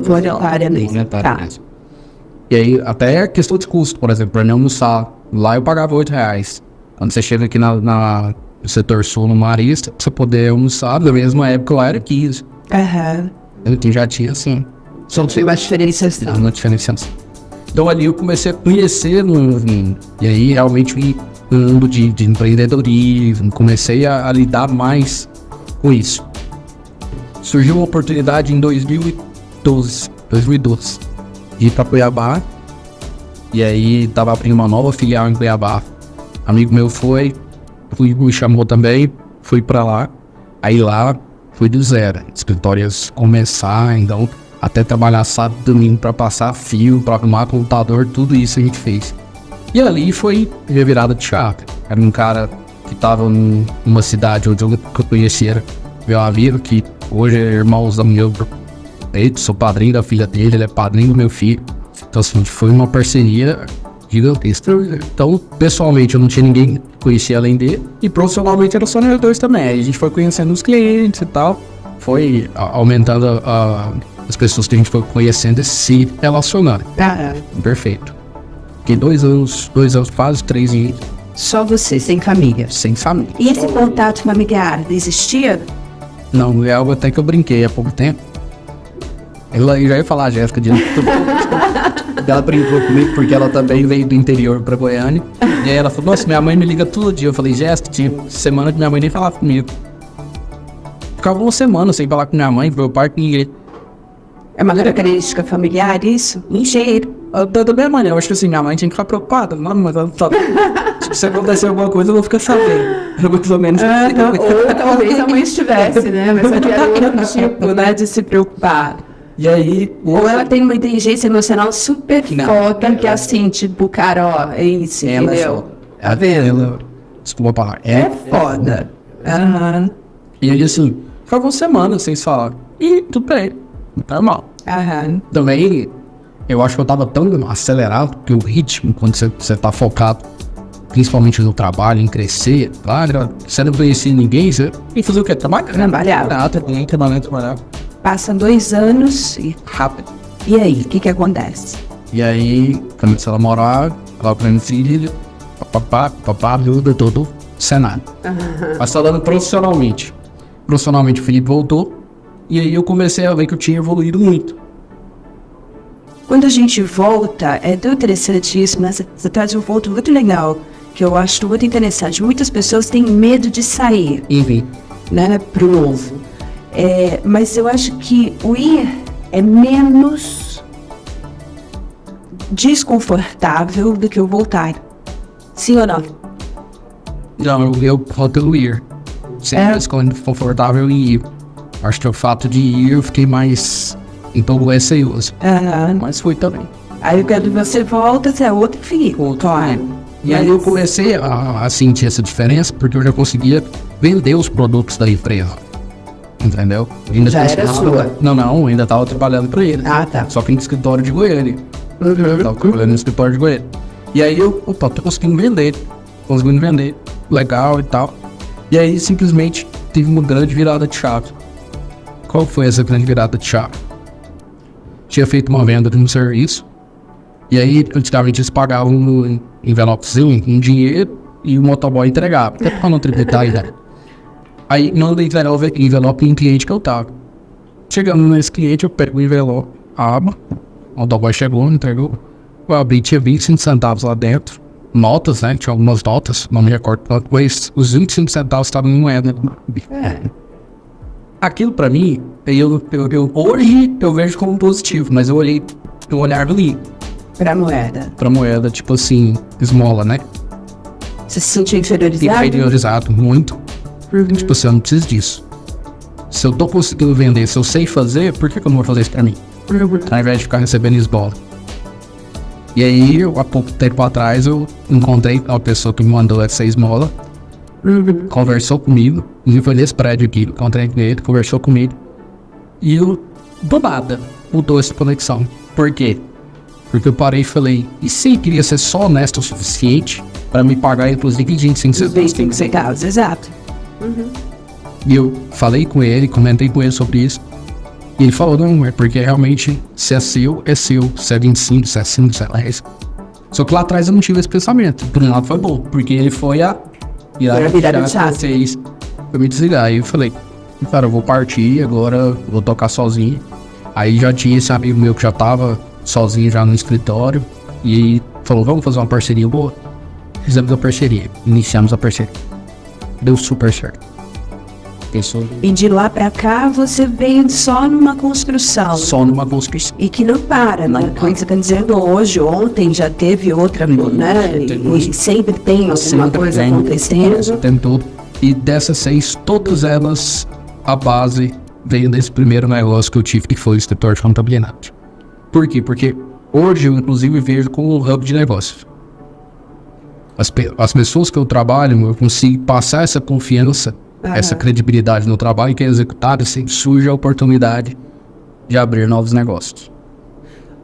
Monetária mesmo. Tá. E aí, até questão de custo, por exemplo, para mim almoçar. Lá eu pagava R$8. Quando você chega aqui no setor sul, no Marista, pra você poder almoçar, na mesma época lá era 15. Eu já tinha assim. Só tinha uma diferenciação. Uma diferenciação. Então ali eu comecei a conhecer e aí realmente fui no mundo de empreendedorismo, comecei a lidar mais com isso. Surgiu uma oportunidade em 2012, de ir para Cuiabá, e aí tava abrindo uma nova filial em Cuiabá. Amigo meu me chamou também, fui para lá, aí lá fui do zero, escritórios começar, então até trabalhar sábado e domingo para passar fio, para arrumar computador, tudo isso a gente fez. E ali foi minha virada de chave. Era um cara que tava numa cidade onde eu conhecia meu amigo, que hoje é irmãozão meu. Eu sou padrinho da filha dele, ele é padrinho do meu filho. Então assim, foi uma parceria gigantesca. Então, pessoalmente, eu não tinha ninguém que conhecia além dele. E profissionalmente era só nós dois também. Aí a gente foi conhecendo os clientes e tal. Foi aumentando as pessoas que a gente foi conhecendo e se relacionando. Perfeito. Fiquei 2 anos, quase 3 anos. Só você, sem família? Sem família. E esse contato familiar existia? Não, é algo até que eu brinquei há pouco tempo. Eu já ia falar a Jéssica de ela brincou comigo porque ela também veio do interior pra Goiânia. E aí ela falou, nossa, minha mãe me liga todo dia. Eu falei, Jéssica, tinha semana que minha mãe nem falava comigo. Ficava uma semana sem falar com minha mãe, meu pai, com ninguém. É uma característica familiar isso? Encheiro. Da minha mãe, eu acho que assim, minha mãe tinha que ficar preocupada. Não, mas ela não sabe. Se acontecer alguma coisa, eu vou ficar sabendo. Mais ou menos. Ou talvez a mãe estivesse, né? Mas aqui era outro tipo, né? De se preocupar. E aí... Ou ela tem uma inteligência emocional super foda, que é assim, tipo, cara, ó, é isso, entendeu? Tá vendo? Desculpa falar. É foda. Aham. E aí, assim, ficava uma semana sem falar. E tudo bem. Normal. Aham. Também, eu acho que eu tava tão acelerado que o ritmo, quando você tá focado, principalmente no trabalho, em crescer, claro, você não conhecia ninguém, você ia fazer o quê? Trabalhar. Trabalhar. Passam 2 anos e Rápido. E aí, o que acontece? E aí, começou a morar, lá pra minha filha, papá, ajuda todo o cenário. Mas falando profissionalmente. Profissionalmente, o Felipe voltou, e aí eu comecei a ver que eu tinha evoluído muito. Quando a gente volta, é tão interessante isso, mas você traz um ponto muito legal, que eu acho muito interessante. Muitas pessoas têm medo de sair, Enfim. né, pro novo. Mas eu acho que o ir é menos desconfortável do que o voltar. Sim ou não? Não, eu volto a ir. Sempre escolhendo confortável em ir. Acho que o fato de ir eu fiquei mais receoso. Mas foi também. Aí quando você volta, você é outro filho. Claro. E aí eu comecei a sentir essa diferença porque eu já conseguia vender os produtos da empresa. Entendeu? Ainda Já era sua? Não, ainda estava trabalhando para ele. Ah, tá. Só que no escritório de Goiânia. Tava trabalhando no escritório de Goiânia. E aí eu, tô conseguindo vender. Legal e tal. E aí simplesmente teve uma grande virada de chave. Qual foi essa grande virada de chave? Tinha feito uma venda de um serviço. E aí, antigamente, eles pagavam um envelopezinho, um dinheiro, e o motoboy entregava. Até para não tributar ainda. Aí, não entregava o envelope em cliente que eu tava. Chegando nesse cliente, eu pego o envelope, abro. O motoboy chegou, entregou. Eu abri, tinha 25 centavos lá dentro. Notas, né? Tinha algumas notas, não me recordo. Mas os 25 centavos estavam em moeda. Aquilo pra mim, hoje eu vejo como positivo, mas eu olhei, eu olhava ali. Pra moeda. Tipo assim, esmola, né? Você se sentiu inferiorizado? Inferiorizado, muito. Tipo assim, eu não preciso disso. Se eu tô conseguindo vender, se eu sei fazer, por que eu não vou fazer isso pra mim? Ao invés de ficar recebendo esmola. E aí, há pouco tempo atrás, eu encontrei uma pessoa que me mandou essa esmola. Conversou comigo. E foi nesse prédio aqui, encontrei com ele, conversou comigo. E eu, do nada, mudou essa conexão. Por quê? Porque eu parei e falei, e se ele queria ser só honesto o suficiente para me pagar, inclusive, 25 centavos? Exato. E eu falei com ele, comentei com ele sobre isso. E ele falou, não, é porque realmente, se é seu, é seu. Se é 25, se é 5, se é 10. Só que lá atrás eu não tive esse pensamento. Por um lado foi bom, porque ele foi a virada de chave. Foi me desligar. Aí eu falei, cara, eu vou partir, agora vou tocar sozinho. Aí já tinha esse amigo meu que já tava sozinho já no escritório. E falou, vamos fazer uma parceria boa? Fizemos a parceria, iniciamos a parceria. Deu super certo. E de lá pra cá você veio só numa construção. Só numa construção. E que não para, né? Como você está dizendo hoje, ontem já teve outra, né? E sempre tem alguma coisa acontecendo. Tem tudo. E dessas 6, todas elas, a base veio desse primeiro negócio que eu tive, que foi o escritório de contabilidade. Por quê? Porque hoje eu, inclusive, vejo como um hub de negócios. As pessoas que eu trabalho, eu consigo passar essa confiança, essa credibilidade no trabalho que é executado, assim, surge a oportunidade de abrir novos negócios.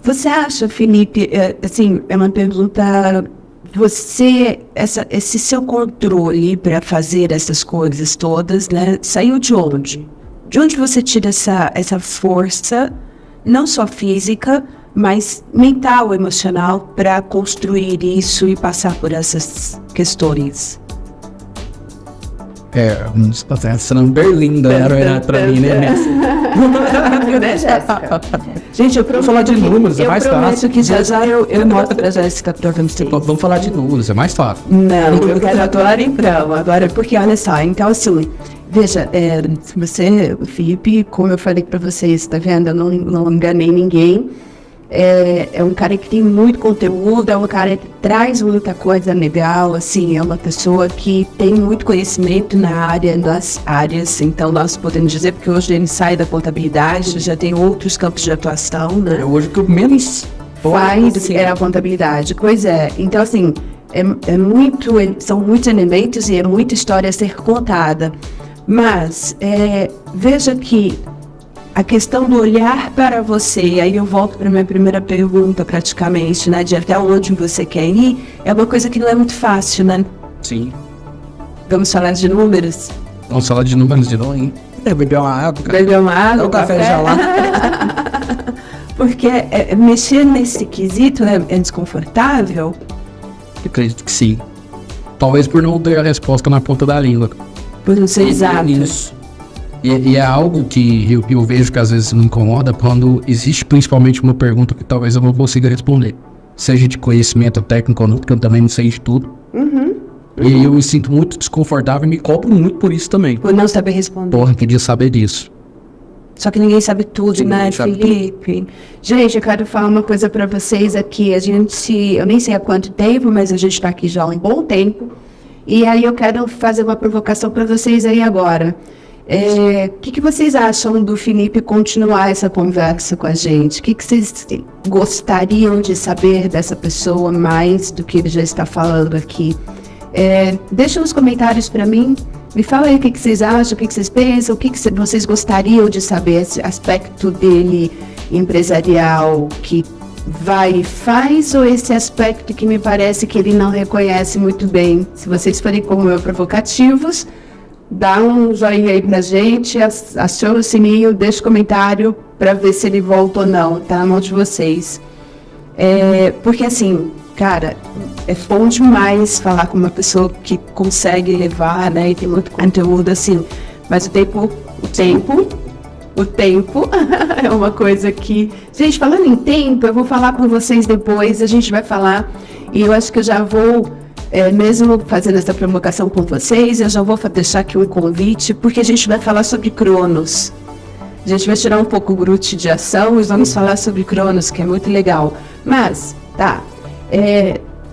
Você acha, Felipe, assim, é uma pergunta, esse seu controle para fazer essas coisas todas, né, saiu de onde? De onde você tira essa força, não só física, mas mental, emocional, para construir isso e passar por essas questões? Essa não Berlinda era pra mim, né? Gente, eu vou falar de números, é mais fácil. Eu prometo que já eu mostro pra Jéssica pra vocês. Vamos falar de números, é mais fácil. Não, eu quero agora então, porque olha só, então assim, Veja, você, Felipe, como eu falei para vocês, tá vendo? Eu não enganei ninguém. É um cara que tem muito conteúdo, é um cara que traz muita coisa legal, assim, é uma pessoa que tem muito conhecimento nas áreas, então nós podemos dizer, porque hoje ele sai da contabilidade, já tem outros campos de atuação, né? Hoje que eu menos Faz a contabilidade, pois é. Então, assim, são muitos elementos e é muita história a ser contada. Mas, veja que a questão do olhar para você, e aí eu volto para a minha primeira pergunta praticamente, né, de até onde você quer ir, é uma coisa que não é muito fácil, né? Sim. Vamos falar de números? Vamos falar de números de novo, hein? Beber uma água, cara. Beber uma água, É o café gelado. Porque mexer nesse quesito é desconfortável? Eu acredito que sim. Talvez por não ter a resposta na ponta da língua. Por não ser exato. Isso. E é algo que eu vejo que às vezes me incomoda quando existe principalmente uma pergunta que talvez eu não consiga responder. Seja de conhecimento técnico ou não, porque eu também não sei de tudo. E eu me sinto muito desconfortável e me cobro muito por isso também. Por não saber responder. Porra, queria saber disso. Só que ninguém sabe tudo, né, Ninguém sabe Felipe? Gente, eu quero falar uma coisa pra vocês aqui. Eu nem sei há quanto tempo, mas a gente tá aqui já há um bom tempo. E aí eu quero fazer uma provocação pra vocês aí agora. O que vocês acham do Felipe continuar essa conversa com a gente? O que vocês gostariam de saber dessa pessoa mais do que ele já está falando aqui? Deixa nos comentários para mim. Me fala aí o que vocês acham, o que vocês pensam, o que vocês gostariam de saber, esse aspecto dele empresarial que vai e faz, ou esse aspecto que me parece que ele não reconhece muito bem. Se vocês forem como eu provocativos, dá um joinha aí pra gente, aciona o sininho, deixa o comentário para ver se ele volta ou não, tá na mão de vocês. Porque assim, cara, é bom demais falar com uma pessoa que consegue levar, né, e tem muito conteúdo assim, mas o tempo é uma coisa que... Gente, falando em tempo, eu vou falar com vocês depois, a gente vai falar, e eu acho que eu já vou... mesmo fazendo essa provocação com vocês, eu já vou deixar aqui um convite, porque a gente vai falar sobre Cronos. A gente vai tirar um pouco o Groot de ação e vamos falar sobre Cronos, que é muito legal. Mas, tá,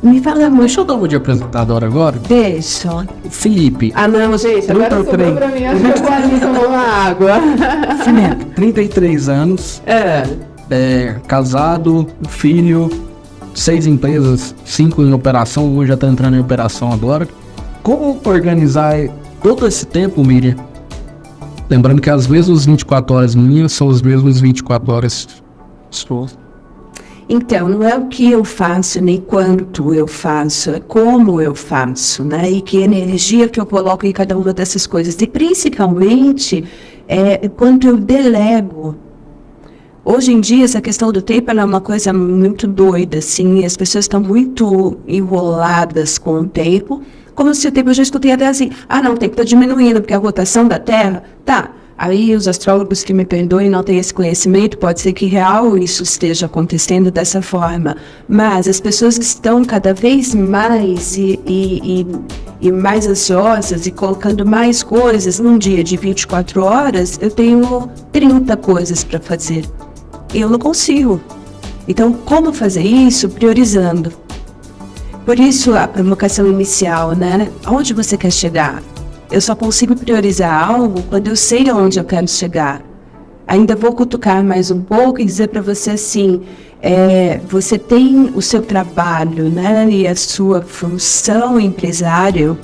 me fala muito. Deixa eu dar uma de apresentador agora. Deixa. Felipe. Ah, não, gente, agora sobrou pra mim, acho que eu vou ali tomar uma água. Felipe, 33 anos. Casado, filho... 6 empresas, 5 em operação, um já está entrando em operação agora. Como organizar todo esse tempo, Miriam? Lembrando que as mesmas 24 horas minhas são as mesmas 24 horas suas. Então, não é o que eu faço, nem quanto eu faço, é como eu faço, né? E que energia que eu coloco em cada uma dessas coisas. E principalmente, quanto eu delego. Hoje em dia, essa questão do tempo é uma coisa muito doida, assim, as pessoas estão muito enroladas com o tempo, como se o tempo, eu já escutei até assim, não, o tempo está diminuindo, porque a rotação da Terra, tá, aí os astrólogos que me perdoem não têm esse conhecimento, pode ser que real isso esteja acontecendo dessa forma, mas as pessoas estão cada vez mais e mais ansiosas e colocando mais coisas, num dia de 24 horas, eu tenho 30 coisas para fazer. Eu não consigo. Então, como fazer isso? Priorizando. Por isso, a provocação inicial, né? Aonde você quer chegar? Eu só consigo priorizar algo quando eu sei aonde eu quero chegar. Ainda vou cutucar mais um pouco e dizer para você assim, você tem o seu trabalho, né? E a sua função empresário,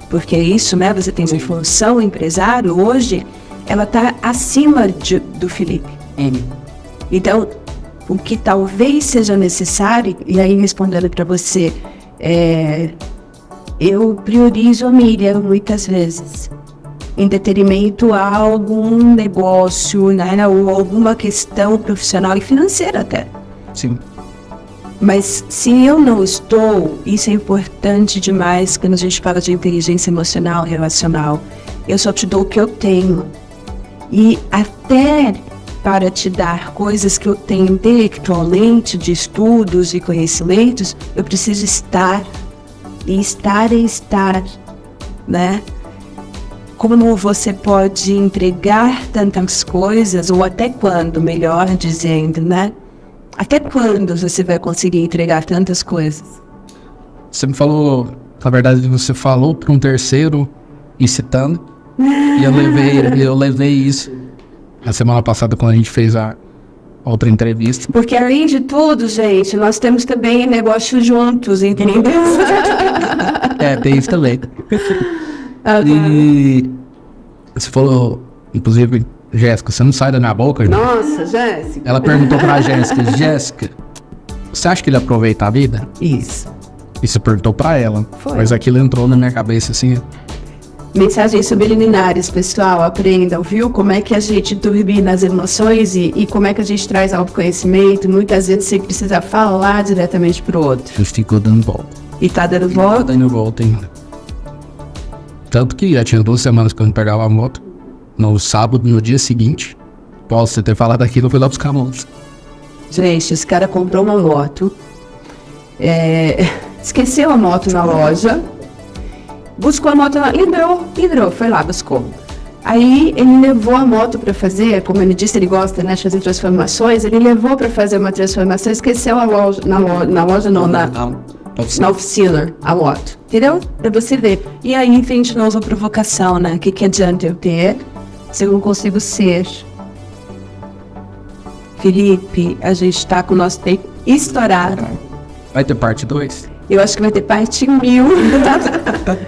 porque é isso, né? Você tem uma função empresário, hoje, ela está acima do Felipe. Então, o que talvez seja necessário, e aí respondendo para você, eu priorizo a Miriam muitas vezes, em detrimento a algum negócio, né, ou alguma questão profissional e financeira até. Sim. Mas se eu não estou, isso é importante demais quando a gente fala de inteligência emocional, relacional. Eu só te dou o que eu tenho. E até para te dar coisas que eu tenho intelectualmente, de estudos e conhecimentos, eu preciso estar. E estar é estar, né? como você pode entregar tantas coisas, ou até quando, melhor dizendo, né? Até quando você vai conseguir entregar tantas coisas? Você me falou, na verdade, você falou para um terceiro incitando, e eu levei isso na semana passada quando a gente fez a outra entrevista. Porque além de tudo, gente, nós temos também negócio juntos, entendeu? Tem isso também. E você falou, inclusive, Jéssica, você não sai da minha boca, gente? Nossa, Jéssica. Ela perguntou pra Jéssica, Jéssica, você acha que ele aproveita a vida? Isso. E você perguntou pra ela. Foi. Mas aquilo entrou na minha cabeça assim. Mensagens subliminares, pessoal, aprendam, viu? Como é que a gente turbina as emoções e como é que a gente traz autoconhecimento. Muitas vezes você precisa falar diretamente pro outro. A gente ficou dando volta. E tá dando Tá volta? dando volta ainda. Tanto que já tinha 2 semanas que eu não pegava a moto. No sábado, no dia seguinte, posso ter falado aquilo, eu fui lá buscar a moto. Gente, esse cara comprou uma moto, esqueceu a moto na loja, buscou a moto lá, lembrou, foi lá, buscou. Aí ele levou a moto para fazer, como ele disse, ele gosta, né, de fazer transformações, ele levou para fazer uma transformação, esqueceu a loja, na oficina, a moto, entendeu? Pra você ver. E aí vem de novo a provocação, né, que adianta eu ter se eu não consigo ser? Felipe, a gente tá com o nosso tempo estourado. Vai ter parte 2? Eu acho que vai ter parte 1000.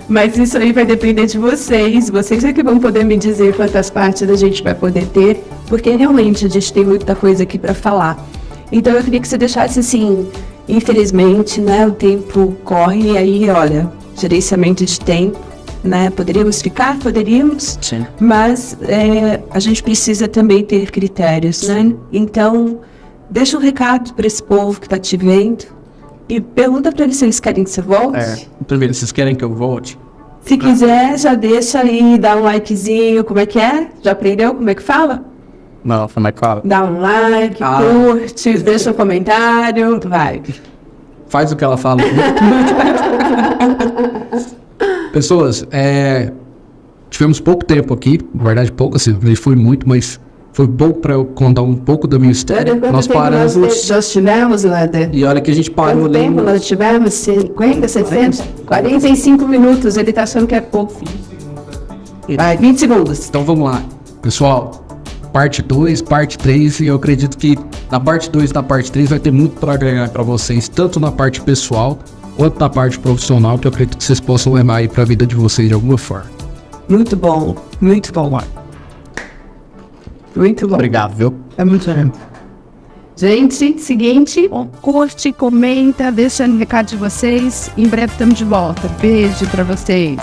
Mas isso aí vai depender de vocês. Vocês é que vão poder me dizer quantas partes a gente vai poder ter, porque realmente a gente tem muita coisa aqui para falar. Então eu queria que você deixasse assim, infelizmente, né, o tempo corre e aí, olha, gerenciamento de tempo, né, poderíamos ficar? Poderíamos. Sim. Mas a gente precisa também ter critérios, né? Então, deixa um recado para esse povo que está te vendo e pergunta para eles se eles querem que você volte. Primeiro, vocês querem que eu volte? Se quiser, já deixa aí, dá um likezinho, como é que é? Já aprendeu como é que fala? Não, como é que fala? Dá um like, curte, deixa um comentário, vai. Faz o que ela fala. Pessoas, tivemos pouco tempo aqui, na verdade pouco, assim, foi muito, mas foi pouco para eu contar um pouco da minha história. Nós paramos. Nós tivemos, Lader? E olha que a gente parou Quanto ali. tempo nós tivemos? 50, 60? 45 minutos, ele tá achando que é pouco. Vai, 20 segundos. Então vamos lá. Pessoal, parte 2, parte 3, e eu acredito que na parte 2 e na parte 3 vai ter muito para agregar para vocês, tanto na parte pessoal quanto na parte profissional, que eu acredito que vocês possam levar aí para a vida de vocês de alguma forma. Muito bom, muito bom. Muito bom. Obrigado, viu? É muito bom. Gente, seguinte, curte, comenta, deixa no recado de vocês. Em breve estamos de volta. Beijo pra vocês.